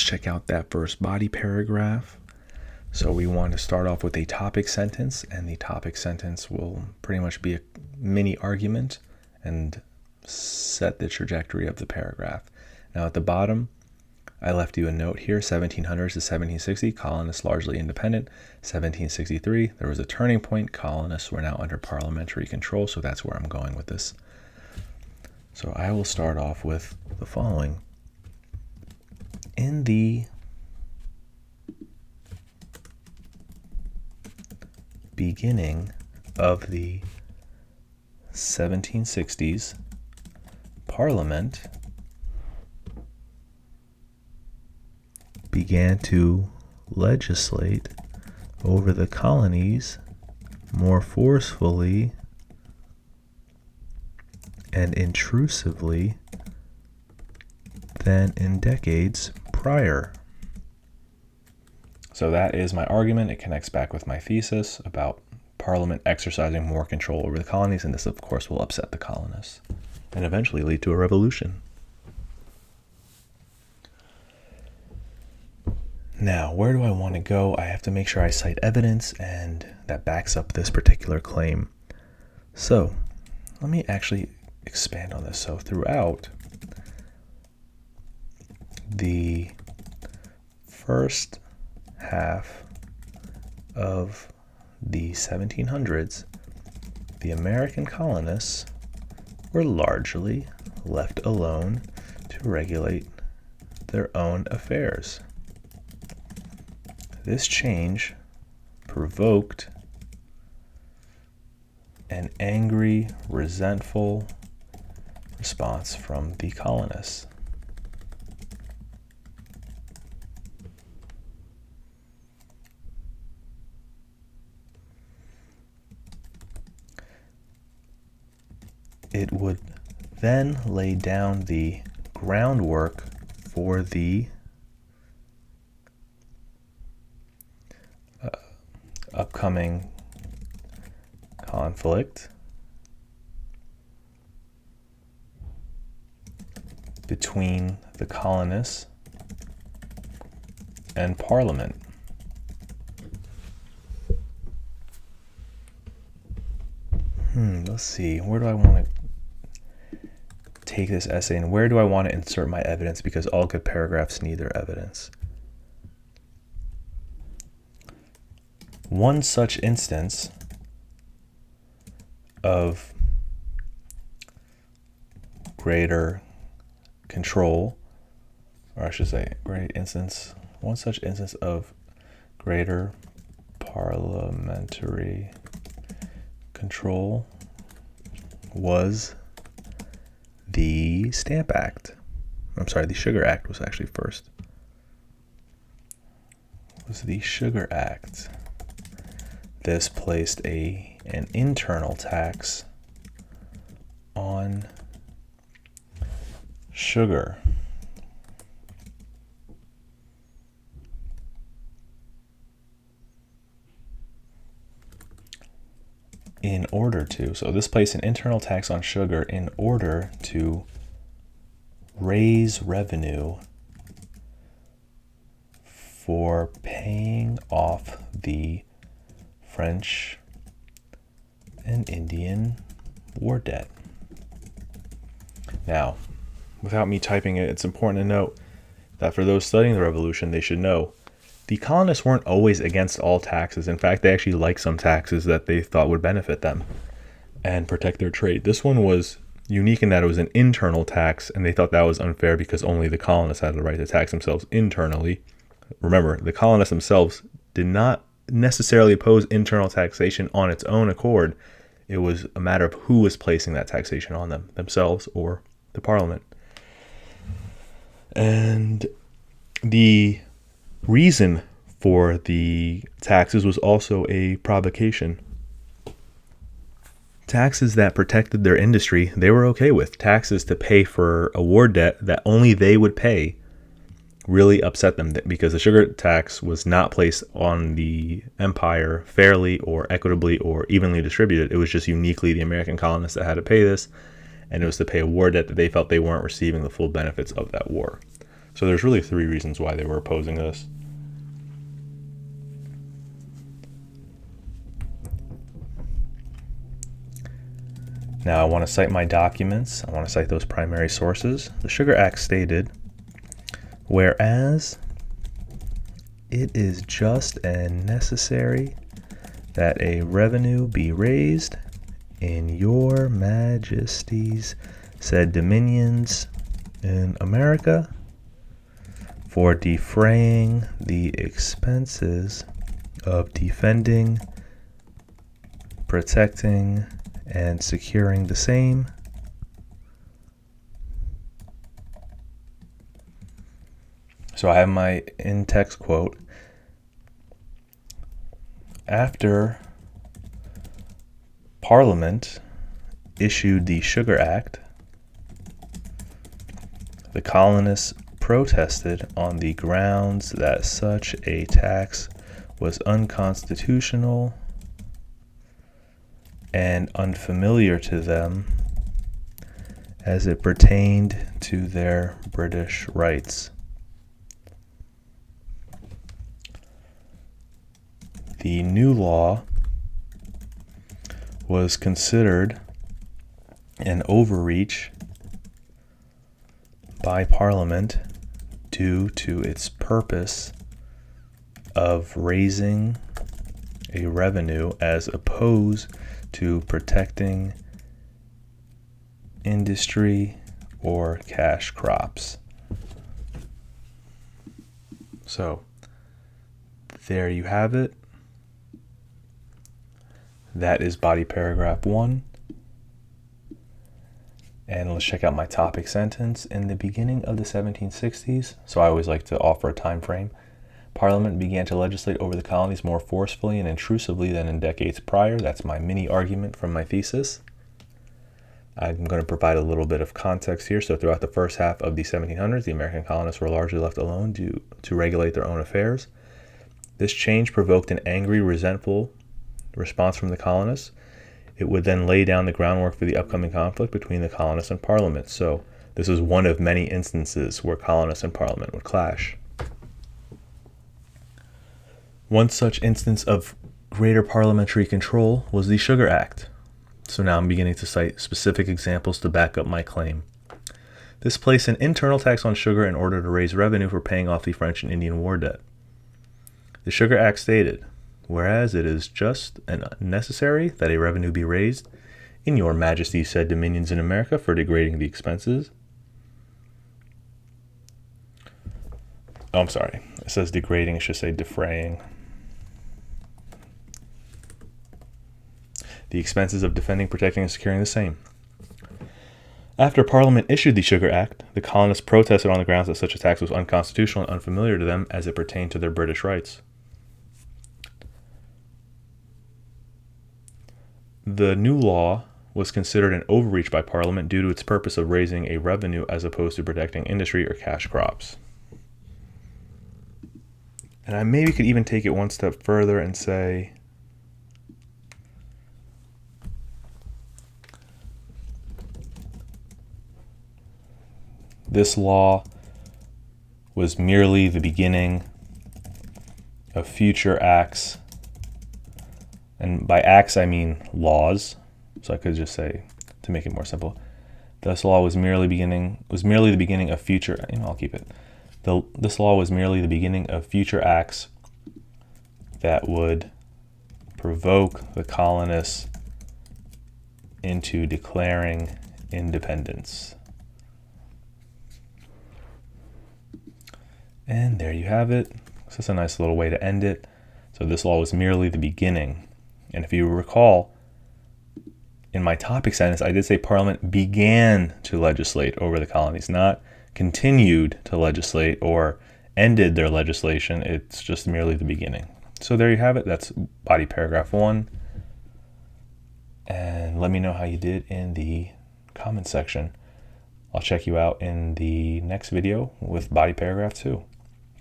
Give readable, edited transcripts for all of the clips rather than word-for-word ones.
check out that first body paragraph. So we want to start off with a topic sentence, and the topic sentence will pretty much be a mini argument and set the trajectory of the paragraph. Now at the bottom, I left you a note here, 1700s to 1760, colonists largely independent. 1763, there was a turning point, colonists were now under parliamentary control, so that's where I'm going with this. So I will start off with the following. In the beginning of the 1760s, Parliament began to legislate over the colonies more forcefully and intrusively than in decades prior. So that is my argument. It connects back with my thesis about Parliament exercising more control over the colonies, and this of course will upset the colonists and eventually lead to a revolution. Now, where do I want to go? I have to make sure I cite evidence and that backs up this particular claim. So let me actually expand on this. So throughout the first half of the 1700s, the American colonists were largely left alone to regulate their own affairs. This change provoked an angry, resentful response from the colonists. It would then lay down the groundwork for the upcoming conflict between the colonists and Parliament. Let's see, where do I want to take this essay and where do I want to insert my evidence, because all good paragraphs need their evidence. One such instance of greater control, or I should say one such instance of greater parliamentary control was the Stamp Act. The Sugar Act was actually first. It was the Sugar Act. This placed an internal tax on sugar. So this placed an internal tax on sugar in order to raise revenue for paying off the French and Indian war debt. Now, without me typing it, it's important to note that for those studying the Revolution, they should know the colonists weren't always against all taxes. In fact, they actually liked some taxes that they thought would benefit them and protect their trade. This one was unique in that it was an internal tax, and they thought that was unfair because only the colonists had the right to tax themselves internally. Remember, the colonists themselves did not necessarily oppose internal taxation on its own accord. It was a matter of who was placing that taxation on them, themselves or the Parliament. And the reason for the taxes was also a provocation. Taxes that protected their industry, they were okay with. Taxes to pay for a war debt that only they would pay really upset them, because the sugar tax was not placed on the empire fairly or equitably or evenly distributed. It was just uniquely the American colonists that had to pay this, and it was to pay a war debt that they felt they weren't receiving the full benefits of that war. So there's really three reasons why they were opposing this. Now I want to cite my documents. I want to cite those primary sources. The Sugar Act stated, whereas it is just and necessary that a revenue be raised in your majesty's said dominions in America for defraying the expenses of defending, protecting, and securing the same, so I have my in-text quote. After Parliament issued the Sugar Act, the colonists protested on the grounds that such a tax was unconstitutional and unfamiliar to them as it pertained to their British rights. The new law was considered an overreach by Parliament due to its purpose of raising a revenue as opposed to protecting industry or cash crops. So there you have it. That is body paragraph 1. And let's check out my topic sentence. In the beginning of the 1760s, so I always like to offer a time frame, Parliament began to legislate over the colonies more forcefully and intrusively than in decades prior. That's my mini argument from my thesis. I'm going to provide a little bit of context here. So throughout the first half of the 1700s, the American colonists were largely left alone to regulate their own affairs. This change provoked an angry, resentful response from the colonists. It would then lay down the groundwork for the upcoming conflict between the colonists and Parliament. So this is one of many instances where colonists and Parliament would clash. One such instance of greater parliamentary control was the Sugar Act. So now I'm beginning to cite specific examples to back up my claim. This placed an internal tax on sugar in order to raise revenue for paying off the French and Indian War debt. The Sugar Act stated, whereas it is just and necessary that a revenue be raised in your majesty's said dominions in America for degrading the expenses. Oh, I'm sorry. It says degrading. It should say defraying. The expenses of defending, protecting, and securing the same. After Parliament issued the Sugar Act, the colonists protested on the grounds that such a tax was unconstitutional and unfamiliar to them as it pertained to their British rights. The new law was considered an overreach by Parliament due to its purpose of raising a revenue as opposed to protecting industry or cash crops. And I maybe could even take it one step further and say, this law was merely the beginning of future acts. And by acts, I mean laws. So I could just say, to make it more simple, this law was merely the beginning of future. I'll keep it. This law was merely the beginning of future acts that would provoke the colonists into declaring independence. And there you have it. So that's a nice little way to end it. So this law was merely the beginning. And if you recall, in my topic sentence, I did say Parliament began to legislate over the colonies, not continued to legislate or ended their legislation. It's just merely the beginning. So there you have it. That's body paragraph 1. And let me know how you did in the comment section. I'll check you out in the next video with body paragraph 2.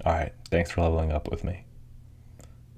All right. Thanks for leveling up with me.